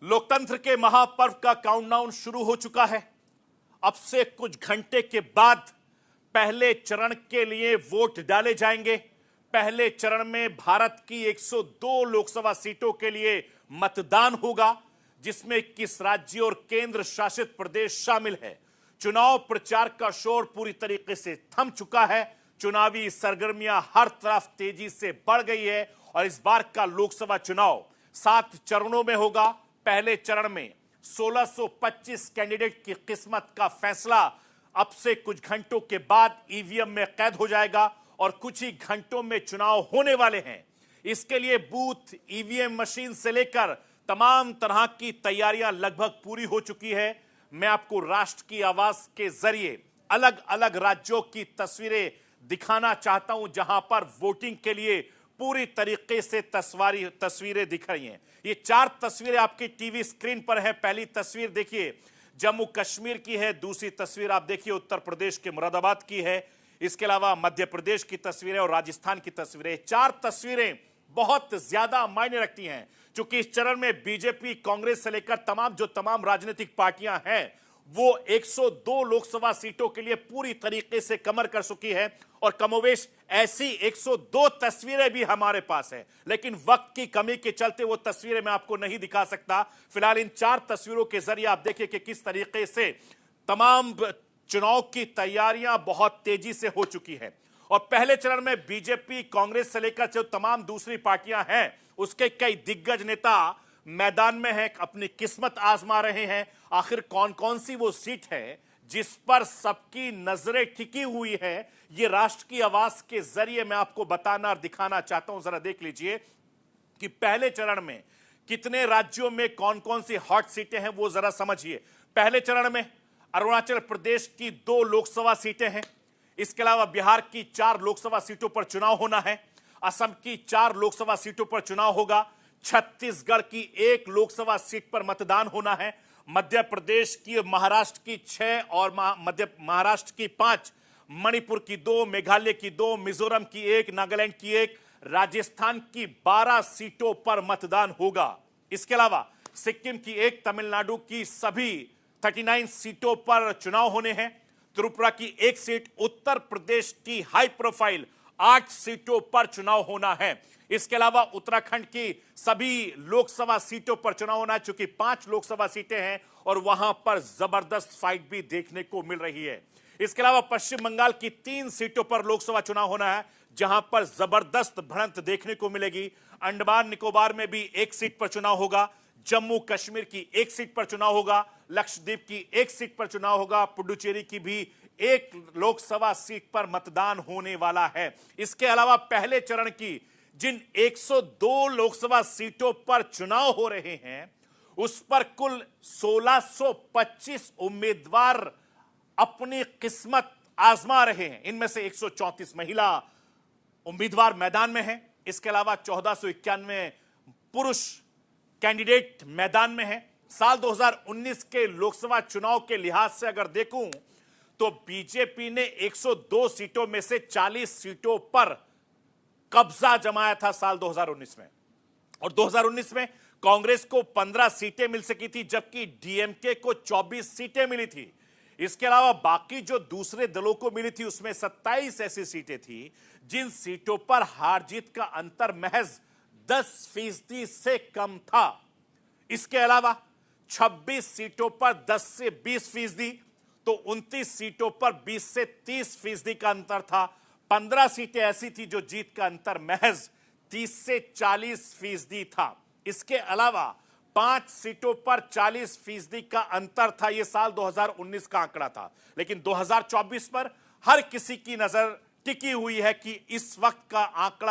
लोकतंत्र के महापर्व का काउंटडाउन शुरू हो चुका है। अब से कुछ घंटे के बाद पहले चरण के लिए वोट डाले जाएंगे। पहले चरण में भारत की 102 लोकसभा सीटों के लिए मतदान होगा, जिसमें 21 राज्य और केंद्र शासित प्रदेश शामिल है। चुनाव प्रचार का शोर पूरी तरीके से थम चुका है। चुनावी सरगर्मियां हर तरफ तेजी से बढ़ गई है और इस बार का लोकसभा चुनाव 7 चरणों में होगा। पहले चरण में 1625 कैंडिडेट की किस्मत का फैसला अब से कुछ घंटों के बाद ईवीएम में कैद हो जाएगा और कुछ ही घंटों में चुनाव होने वाले हैं। इसके लिए बूथ, ईवीएम मशीन से लेकर तमाम तरह की तैयारियां लगभग पूरी हो चुकी है। मैं आपको राष्ट्र की आवाज के जरिए अलग अलग राज्यों की तस्वीरें दिखाना चाहता हूं, जहां पर वोटिंग के लिए पूरी तरीके से तस्वीरें दिख रही हैं। ये 4 तस्वीरें आपकी टीवी स्क्रीन पर है। पहली तस्वीर देखिए जम्मू कश्मीर की है, दूसरी तस्वीर आप देखिए उत्तर प्रदेश के मुरादाबाद की है, इसके अलावा मध्य प्रदेश की तस्वीरें और राजस्थान की तस्वीरें। 4 तस्वीरें बहुत ज्यादा मायने रखती हैं, क्योंकि इस चरण में बीजेपी, कांग्रेस से लेकर तमाम राजनीतिक पार्टियां हैं, वो 102 लोकसभा सीटों के लिए पूरी तरीके से कमर कर चुकी है और कमोवेश ऐसी 102 तस्वीरें भी हमारे पास हैं, लेकिन वक्त की कमी के चलते वो तस्वीरें मैं आपको नहीं दिखा सकता। फिलहाल इन 4 तस्वीरों के जरिए आप देखिए कि किस तरीके से तमाम चुनाव की तैयारियां बहुत तेजी से हो चुकी है। और पहले चरण में बीजेपी, कांग्रेस से लेकर जो तमाम दूसरी पार्टियां हैं, उसके कई दिग्गज नेता मैदान में हैं, अपनी किस्मत आजमा रहे हैं। आखिर कौन कौन सी वो सीट है जिस पर सबकी नजरें टिकी हुई है, ये राष्ट्र की आवाज के जरिए मैं आपको बताना और दिखाना चाहता हूं। जरा देख लीजिए कि पहले चरण में कितने राज्यों में कौन कौन सी हॉट सीटें हैं, वो जरा समझिए। पहले चरण में अरुणाचल प्रदेश की 2 लोकसभा सीटें हैं, इसके अलावा बिहार की 4 लोकसभा सीटों पर चुनाव होना है, असम की 4 लोकसभा सीटों पर चुनाव होगा, छत्तीसगढ़ की 1 लोकसभा सीट पर मतदान होना है, मध्य प्रदेश की, महाराष्ट्र की 6 और महाराष्ट्र की 5, मणिपुर की 2, मेघालय की 2, मिजोरम की 1, नागालैंड की 1, राजस्थान की 12 सीटों पर मतदान होगा। इसके अलावा सिक्किम की 1, तमिलनाडु की सभी 39 सीटों पर चुनाव होने हैं, त्रिपुरा की 1 सीट, उत्तर प्रदेश की हाई प्रोफाइल 8 सीटों पर चुनाव होना है। इसके अलावा उत्तराखंड की सभी लोकसभा सीटों पर चुनाव होना है, चूंकि 5 लोकसभा सीटें हैं और वहां पर जबरदस्त फाइट भी देखने को मिल रही है। इसके अलावा पश्चिम बंगाल की 3 सीटों पर लोकसभा चुनाव होना है, जहां पर जबरदस्त भिड़ंत देखने को मिलेगी। अंडमान निकोबार में भी 1 सीट पर चुनाव होगा, जम्मू कश्मीर की 1 सीट पर चुनाव होगा, लक्षद्वीप की 1 सीट पर चुनाव होगा, पुडुचेरी की भी 1 लोकसभा सीट पर मतदान होने वाला है। इसके अलावा पहले चरण की जिन 102 लोकसभा सीटों पर चुनाव हो रहे हैं, उस पर कुल 1625 उम्मीदवार अपनी किस्मत आजमा रहे हैं। इनमें से 134 महिला उम्मीदवार मैदान में हैं, इसके अलावा 1491 पुरुष कैंडिडेट मैदान में हैं। साल 2019 के लोकसभा चुनाव के लिहाज से अगर देखूं तो बीजेपी ने 102 सीटों में से 40 सीटों पर कब्जा जमाया था साल 2019 में, और 2019 में कांग्रेस को 15 सीटें मिल सकी थी, जबकि डीएमके को 24 सीटें मिली थी। इसके अलावा बाकी जो दूसरे दलों को मिली थी, उसमें 27 ऐसी सीटें थी जिन सीटों पर हार जीत का अंतर महज 10% से कम था। इसके अलावा 26 सीटों पर 10 से 20%, तो 29 सीटों पर 20 से 30% का अंतर था। 15 सीटें ऐसी थी जो जीत का अंतर महज 30 से 40% था। इसके अलावा 5 सीटों पर 40% का अंतर था। यह साल 2019 का आंकड़ा था, लेकिन 2024 पर हर किसी की नजर टिकी हुई है कि इस वक्त का आंकड़ा